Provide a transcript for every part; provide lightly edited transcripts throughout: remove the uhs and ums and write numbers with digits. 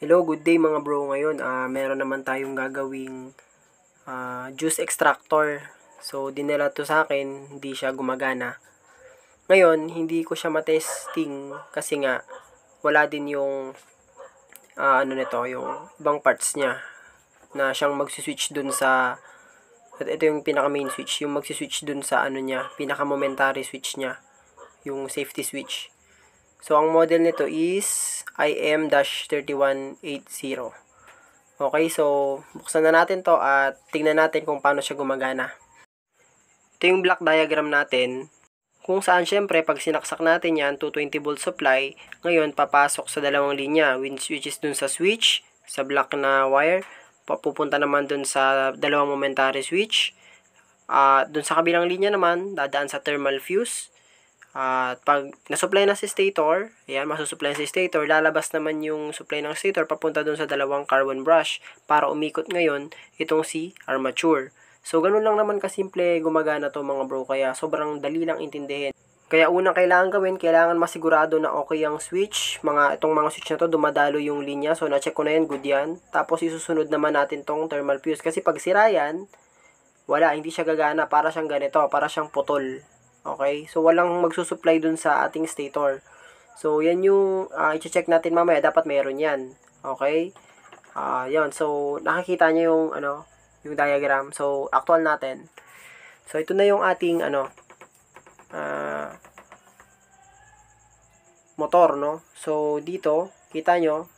Hello, good day mga bro. Ngayon, meron naman tayong gagawing juice extractor. So, dinala to sa akin, hindi siya gumagana. Ngayon, hindi ko siya matesting kasi nga wala din yung ano nito, yung ibang parts niya na siyang magsi-switch dun sa at ito yung pinaka main switch, yung magsi-switch dun sa ano niya, pinaka momentary switch niya, yung safety switch. So, ang model nito is IM-3180. Okay, so buksan na natin to at tingnan natin kung paano siya gumagana. Ito yung block diagram natin kung saan syempre pag sinaksak natin yan 220 volt supply, ngayon papasok sa dalawang linya which is dun sa switch, sa block na wire, papupunta naman dun sa dalawang momentary switch. Dun sa kabilang linya naman, dadaan sa thermal fuse. At pag na-supply na si stator, ayan, masusupply si stator, lalabas naman yung supply ng stator papunta dun sa dalawang carbon brush para umikot ngayon itong si armature. So, ganun lang naman kasimple gumagana to mga bro, kaya sobrang dali lang intindihin. Kaya unang kailangan gawin, kailangan masigurado na okay ang switch. Itong mga switch na to, dumadalo yung linya. So, na-check ko na yan, good yan. Tapos, isusunod naman natin tong thermal fuse. Kasi pag sira yan, wala, hindi siya gagana. Para siyang ganito, para siyang putol. Okay? So, walang magsusupply dun sa ating stator. So, yan yung i-check natin mamaya. Dapat meron yan. Okay? Yan. So, nakikita nyo yung, yung diagram. So, actual natin. So, ito na yung ating, motor, no? So, dito, kita nyo.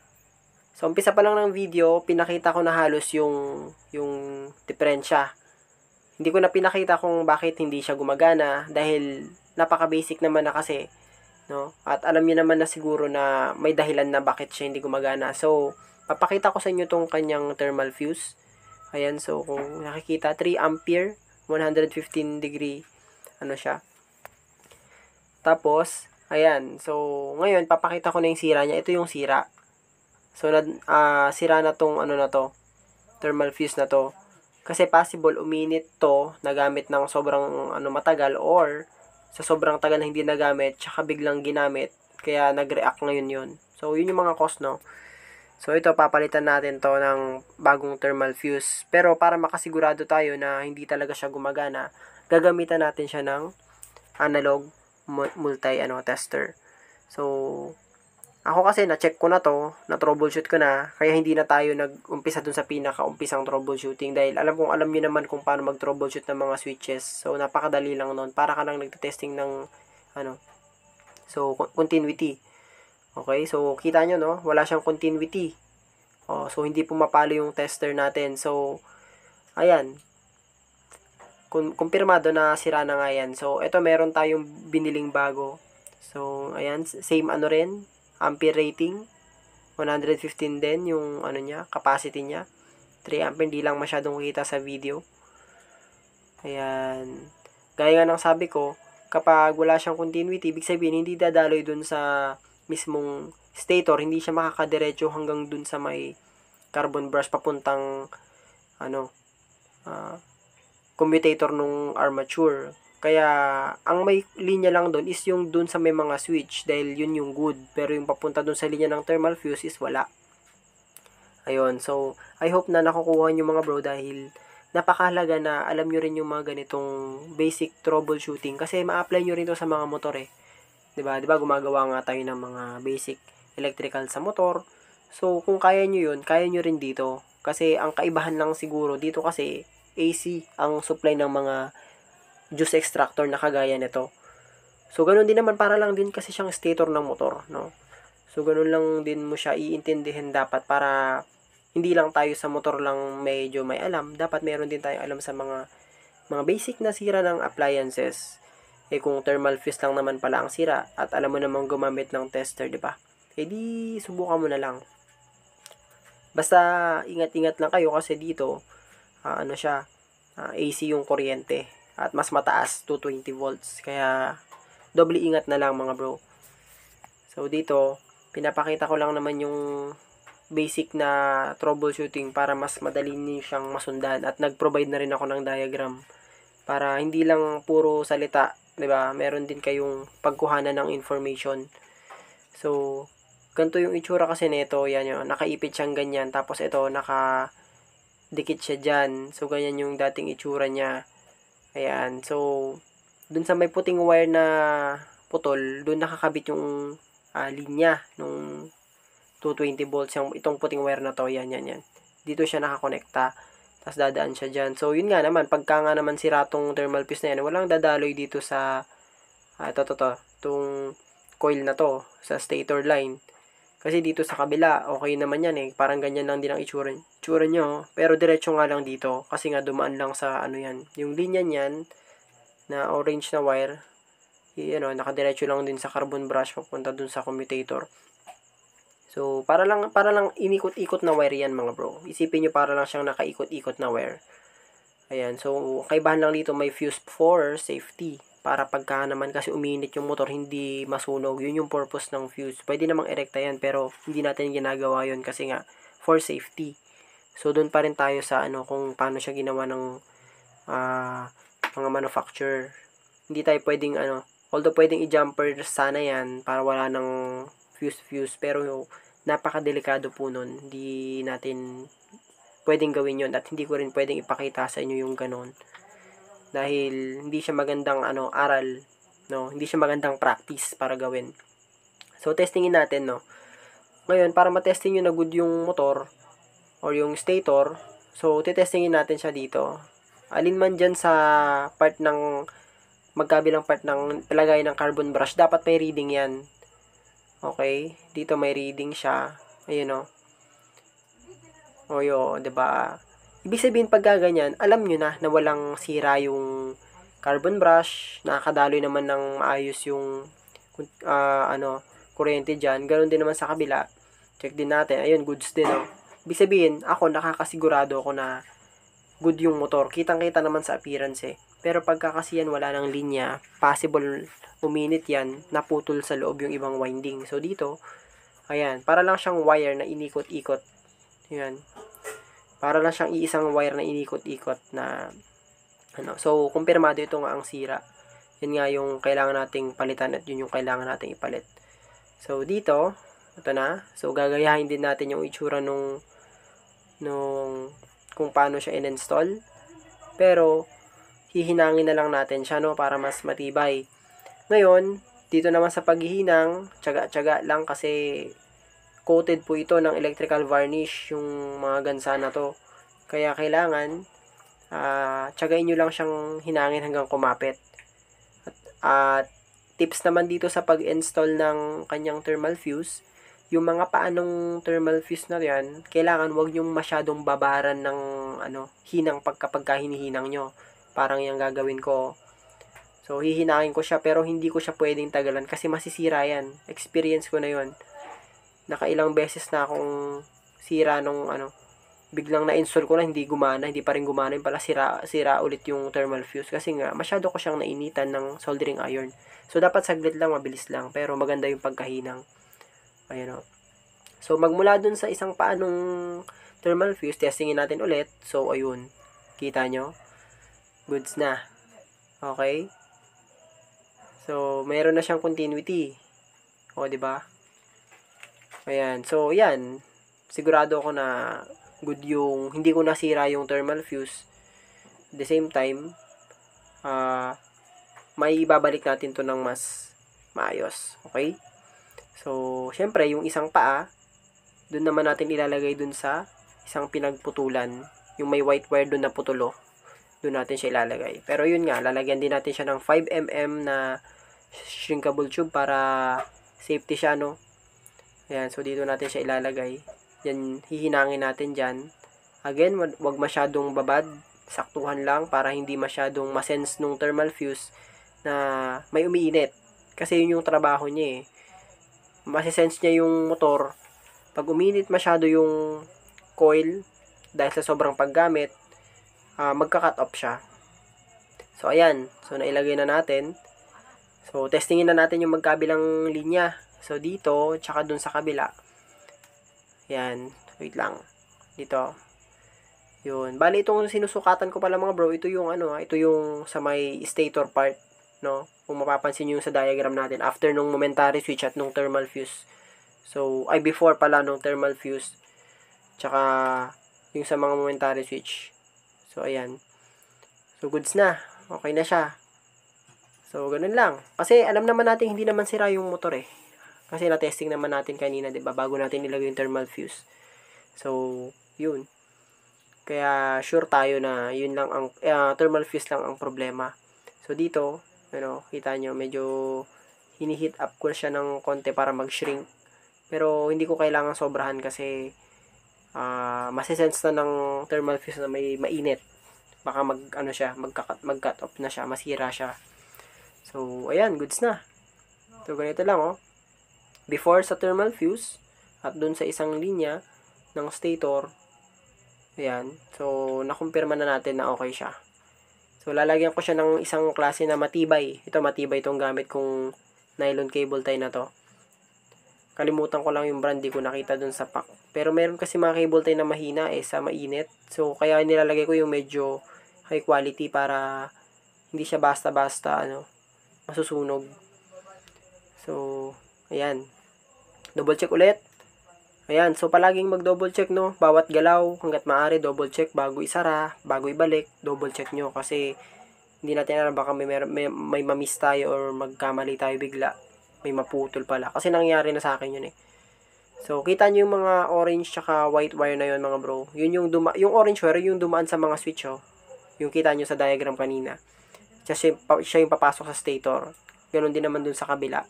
So, umpisa pa lang ng video, pinakita ko na halos yung diferensya. Hindi ko na pinakita kung bakit hindi siya gumagana dahil napaka-basic naman na kasi, no? At alam niyo naman na siguro na may dahilan na bakit siya hindi gumagana. So, papakita ko sa inyo tong kanyang thermal fuse. Ayan, so kung nakikita, 3 ampere, 115 degree, siya. Tapos, ayan, so ngayon, papakita ko na yung sira niya. Ito yung sira. So, sira na tong na to, thermal fuse na to. Kasi possible uminit to nagamit ng sobrang matagal or sa sobrang tagal na hindi nagamit tsaka biglang ginamit kaya nag-react ngayon yun. So yun yung mga cause, no. So ito papalitan natin to ng bagong thermal fuse. Pero para makasigurado tayo na hindi talaga siya gumagana, gagamitan natin siya ng analog multi tester. So ako kasi na-check ko na to, na-troubleshoot ko na, kaya hindi na tayo nag-umpisa dun sa pinaka-umpisang troubleshooting dahil alam niyo naman kung paano mag-troubleshoot ng mga switches. So, napakadali lang nun. Para ka lang nagte-testing ng, so, continuity. Okay, so, kita nyo, no? Wala siyang continuity. So, hindi pumapalo yung tester natin. So, ayan. Kumpirmado na sira na nga yan. So, ito meron tayong biniling bago. So, ayan, same rin. Ampere rating 115 din yung niya, capacity niya. 3 ampere, hindi lang masyadong kita sa video. Ayan. Gaya nga ng sabi ko, kapag wala siyang continuity, ibig sabihin hindi dadaloy dun sa mismong stator, hindi siya makakadiretso hanggang dun sa may carbon brush papuntang commutator nung armature. Kaya, ang may linya lang doon is yung doon sa may mga switch dahil yun yung good. Pero yung papunta doon sa linya ng thermal fuse is wala. Ayun, so, I hope na nakukuha nyo mga bro dahil napakahalaga na alam nyo rin yung mga ganitong basic troubleshooting kasi ma-apply nyo rin to sa mga motor eh. Diba gumagawa nga tayo ng mga basic electrical sa motor. So, kung kaya nyo yun, kaya nyo rin dito. Kasi, ang kaibahan lang siguro dito kasi AC ang supply ng mga juice extractor na kagaya nito. So, ganun din naman para lang din kasi siyang stator ng motor, no? So, ganun lang din mo siya iintindihin dapat para hindi lang tayo sa motor lang medyo may alam. Dapat meron din tayong alam sa mga basic na sira ng appliances. Kung thermal fuse lang naman pala ang sira at alam mo namang gumamit ng tester, di ba? Di subukan mo na lang. Basta ingat-ingat lang kayo kasi dito, AC yung kuryente. At mas mataas, 220 volts. Kaya, doble ingat na lang mga bro. So, dito, pinapakita ko lang naman yung basic na troubleshooting para mas madali niyo siyang masundan. At nag-provide na rin ako ng diagram. Para hindi lang puro salita, 'di ba? Meron din kayong pagkuhanan ng information. So, ganito yung itsura kasi nito, yan yun, nakaipit siyang ganyan, tapos ito, nakadikit siya dyan, so ganyan yung dating itsura niya, ayan, so, dun sa may puting wire na putol, dun nakakabit yung linya, nung 220 volts, yung itong puting wire na to, yan, dito siya nakakonekta, tapos dadaan siya dyan, so yun nga naman, pagka nga naman sira tong thermal fuse na yan, walang dadaloy dito sa, itong coil na to, sa stator line, kasi dito sa kabila, okay naman yan eh. Parang ganyan lang din ang itsura nyo. Pero diretso nga lang dito. Kasi nga dumaan lang sa ano yan. Yung linya niyan na orange na wire. Yun, nakadiretso lang din sa carbon brush papunta dun sa commutator. So, para lang inikot-ikot na wire yan mga bro. Isipin nyo para lang siyang nakaikot-ikot na wire. Ayan. So, kaibahan lang dito may fuse for safety. Para pagka naman kasi uminit yung motor, hindi masunog. Yun yung purpose ng fuse. Pwede namang erekta yan, pero hindi natin ginagawa yun kasi nga, for safety. So, doon pa rin tayo sa kung paano siya ginawa ng mga manufacturer. Hindi tayo pwedeng although pwedeng i-jumper sana yan para wala ng fuse, pero napakadelikado po nun. Hindi natin pwedeng gawin yun at hindi ko rin pwedeng ipakita sa inyo yung ganon. Dahil hindi siya magandang aral, no? Hindi siya magandang practice para gawin. So testingin natin, no. Ngayon, para ma-testing niyo na good yung motor or yung stator, so tetestingin natin siya dito. Alin man diyan sa part ng magkabilang part ng palagay ng carbon brush, dapat may reading 'yan. Okay? Dito may reading siya. Ayun, no. O yo, 'di ba? Ibig sabihin pag gaganyan, alam nyo na walang sira yung carbon brush, nakakadaloy naman ng maayos yung kuryente dyan. Ganoon din naman sa kabila. Check din natin. Ayun, goods din, no? Ibig sabihin, ako nakakasigurado ako na good yung motor. Kitang-kita naman sa appearance eh. Pero pagka kasi yan wala ng linya, possible uminit yan, naputol sa loob yung ibang winding. So dito, ayan, para lang siyang wire na inikot-ikot. Ayan. Para lang siyang iisang wire na inikot-ikot na So, kumpirmado ito nga ang sira. Yun nga yung kailangan nating palitan at yun yung kailangan nating ipalit. So, dito, ito na. So, gagayahin din natin yung itsura nung kung paano siya in-install. Pero, hihinangin na lang natin siya, no, para mas matibay. Ngayon, dito naman sa paghihinang, tiyaga-tiyaga lang kasi coated po ito ng electrical varnish yung mga gansa na to. Kaya kailangan tiyagain nyo lang siyang hinangin hanggang kumapit. At tips naman dito sa pag-install ng kanyang thermal fuse, yung mga paanong thermal fuse na yan, kailangan wag nyo masyadong babaran ng hinang pagka hinihinang nyo. Parang yung gagawin ko. So, hihinangin ko siya pero hindi ko siya pwedeng tagalan kasi masisira yan. Experience ko na yon. Nakailang beses na akong sira nung biglang na-install ko na hindi pa rin gumana, yung pala sira ulit yung thermal fuse kasi nga masyado ko siyang nainitan ng soldering iron. So dapat saglit lang, mabilis lang, pero maganda yung pagkahinang. Ayun, o. So magmula dun sa isang paanong thermal fuse, testingin natin ulit. So ayun, kita nyo, goods na. Okay? So mayroon na siyang continuity. O, di ba? Ayan. So, yan. Sigurado ako na good yung, hindi ko nasira yung thermal fuse. At the same time, may ibabalik natin to ng mas maayos. Okay? So, syempre, yung isang paa, dun naman natin ilalagay dun sa isang pinagputulan. Yung may white wire dun na putulo. Dun natin siya ilalagay. Pero yun nga, lalagyan din natin siya ng 5mm na shrinkable tube para safety siya, no? Ayan, so dito natin siya ilalagay. Yan, hihinangin natin dyan. Again, wag masyadong babad. Saktuhan lang para hindi masyadong masense nung thermal fuse na may umiinit. Kasi yun yung trabaho niya eh. Masisense niya yung motor. Pag uminit masyado yung coil, dahil sa sobrang paggamit, magka-cut off siya. So, ayan. So, nailagay na natin. So, testingin na natin yung magkabilang linya. So, dito, tsaka dun sa kabila. Yan. Wait lang. Dito. Yun. Bali, itong sinusukatan ko pala mga bro, ito yung ito yung sa may stator part, no? Kung mapapansin nyo yung sa diagram natin, after nung momentary switch at nung thermal fuse. So, ay before pala nung thermal fuse. Tsaka, yung sa mga momentary switch. So, ayan. So, goods na. Okay na siya. So, ganun lang. Kasi, alam naman natin, hindi naman sira yung motor eh. Kasi, na-testing naman natin kanina, diba? Bago natin nilagay yung thermal fuse. So, yun. Kaya, sure tayo na yun lang ang, thermal fuse lang ang problema. So, dito, kita nyo, medyo hini-heat up ko siya ng konti para mag-shrink. Pero, hindi ko kailangan sobrahan kasi, masisense na ng thermal fuse na may mainit. Baka mag-cut off na siya, masira siya. So, ayan, goods na. So, ganito lang, oh. Before sa thermal fuse, at dun sa isang linya ng stator, ayan. So, nakumpirma na natin na okay siya. So, lalagyan ko siya ng isang klase na matibay. Ito, matibay itong gamit kong nylon cable tie na to. Kalimutan ko lang yung brand, di ko nakita dun sa pack. Pero meron kasi mga cable tie na mahina sa mainit. So, kaya nilalagay ko yung medyo high quality para hindi siya basta-basta, masusunog. So, ayan. Double check ulit. Ayan, so palaging mag-double check, no? Bawat galaw, hanggat maaari, double check bago isara, bago ibalik, double check nyo. Kasi, hindi natin alam, baka may mamiss tayo or magkamali tayo bigla. May maputol pala. Kasi nangyari na sa akin yun eh. So, kita nyo yung mga orange tsaka white wire na yun, mga bro. Yun yung orange wire, yung dumaan sa mga switch, oh. Yung kita nyo sa diagram kanina. Siya yung papasok sa stator. Ganon din naman dun sa kabila.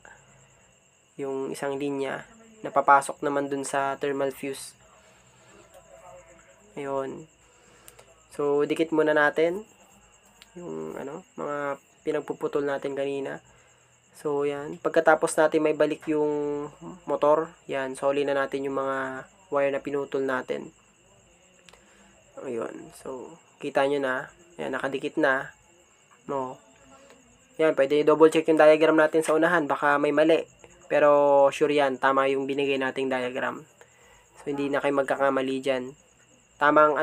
Yung isang linya napapasok naman dun sa thermal fuse. Ayun. So, dikit muna natin yung mga pinagpuputol natin kanina. So, yan. Pagkatapos natin may balik yung motor, yan, soli na natin yung mga wire na pinutol natin. Ayun. So, kita nyo na. Yan, nakadikit na. No. Yan, pwede double check yung diagram natin sa unahan. Baka may mali. Pero, sure yan. Tama yung binigay nating diagram. So, hindi na kayo magkakamali dyan. Tamang,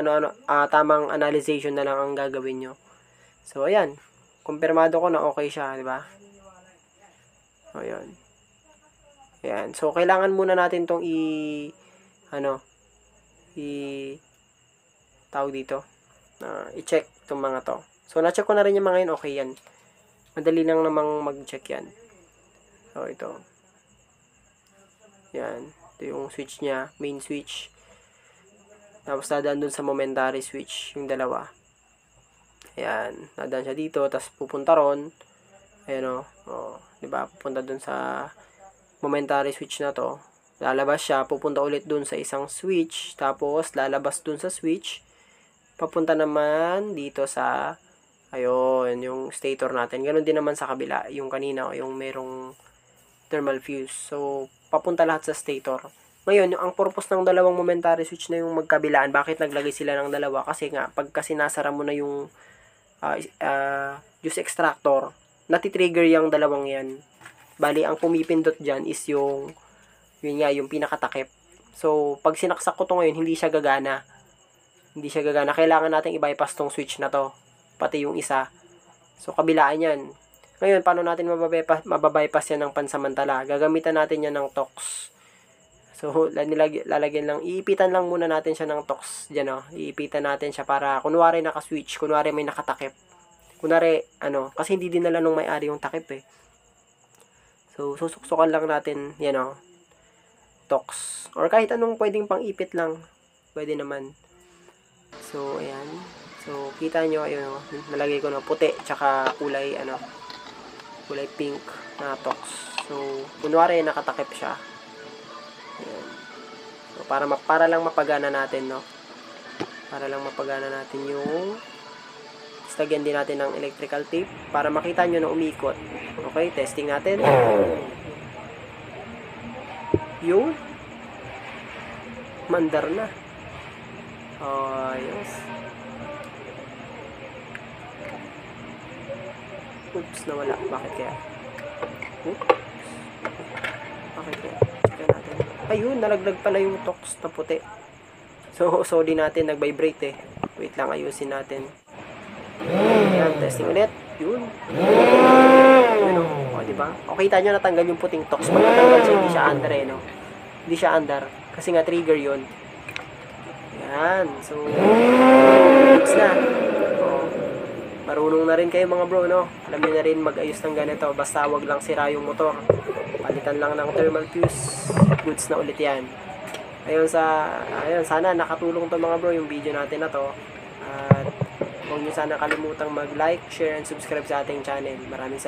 tamang analyzation na lang ang gagawin nyo. So, ayan. Kumpirmado ko na okay siya, di ba? Ayan. Ayan. So, kailangan muna natin tong tawag dito. I-check itong mga to. So, na-check ko na rin yung mga yun. Okay yan. Madali lang namang mag-check yan. So, ito. Yan. Ito yung switch niya. Main switch. Tapos, dadaan dun sa momentary switch. Yung dalawa. Ayan. Dadaan siya dito. Tapos, pupunta ron. Ayan o. Diba? Pupunta dun sa momentary switch na to. Lalabas siya. Pupunta ulit dun sa isang switch. Tapos, lalabas dun sa switch. Papunta naman dito sa ayun, yung stator natin. Ganon din naman sa kabila. Yung kanina, yung merong thermal fuse. So, papunta lahat sa stator. Ngayon, ang purpose ng dalawang momentary switch na yung magkabilaan, bakit naglagay sila ng dalawa? Kasi nga, pagka sinasara mo na yung juice extractor, natitrigger yung dalawang yan. Bali, ang pumipindot dyan is yung pinakatakip. So, pag sinaksak ko to ngayon, hindi siya gagana. Kailangan natin i-bypass tong switch na to. Pati yung isa. So, kabilaan yan. Ngayon, paano natin mababypass yan ng pansamantala? Gagamitan natin yan ng tox. So, lalagyan lang. Iipitan lang muna natin siya ng tox. Diyan, o. Iipitan natin siya para, kunwari naka-switch. Kunwari may nakatakip. Kunwari, kasi hindi dinala nung may-ari yung takip eh. So, susuksukan lang natin, yan o. Tox. Or kahit anong pwedeng pang-ipit lang. Pwede naman. So, ayan. So, kita nyo, ayun o. Nalagay ko na puti, tsaka kulay pink na tox. So, kunwari nakatakip siya. Ayan. So, para lang mapagana natin, no? Para lang mapagana natin yung lagyan din natin ng electrical tape para makita nyo na umikot. Okay, testing natin. Yun. Mandar na. Ayos. Oops, nawala. Bakit kaya? Oops. Bakit kaya? Check natin. Ayun, nalaglag pala yung tox na puti. So, sorry natin, nag-vibrate eh. Wait lang, ayusin natin. Ayan, testing ulit. Yun. Yun o. O, diba? O, kita nyo natanggal yung puting tox. Pag natanggal siya, hindi siya under eh, no? Hindi siya andar. Kasi nga trigger yun. Yan. So, goods na. O, marunong na rin kayo mga bro, no? Alam niyo na rin mag-ayos ng ganito. Basta wag lang sira yung motor. Palitan lang ng thermal fuse. Goods na ulit yan. Ayun, sana nakatulong to mga bro yung video natin na to. At huwag niyo sana kalimutang mag-like, share, and subscribe sa ating channel. Maraming salamat.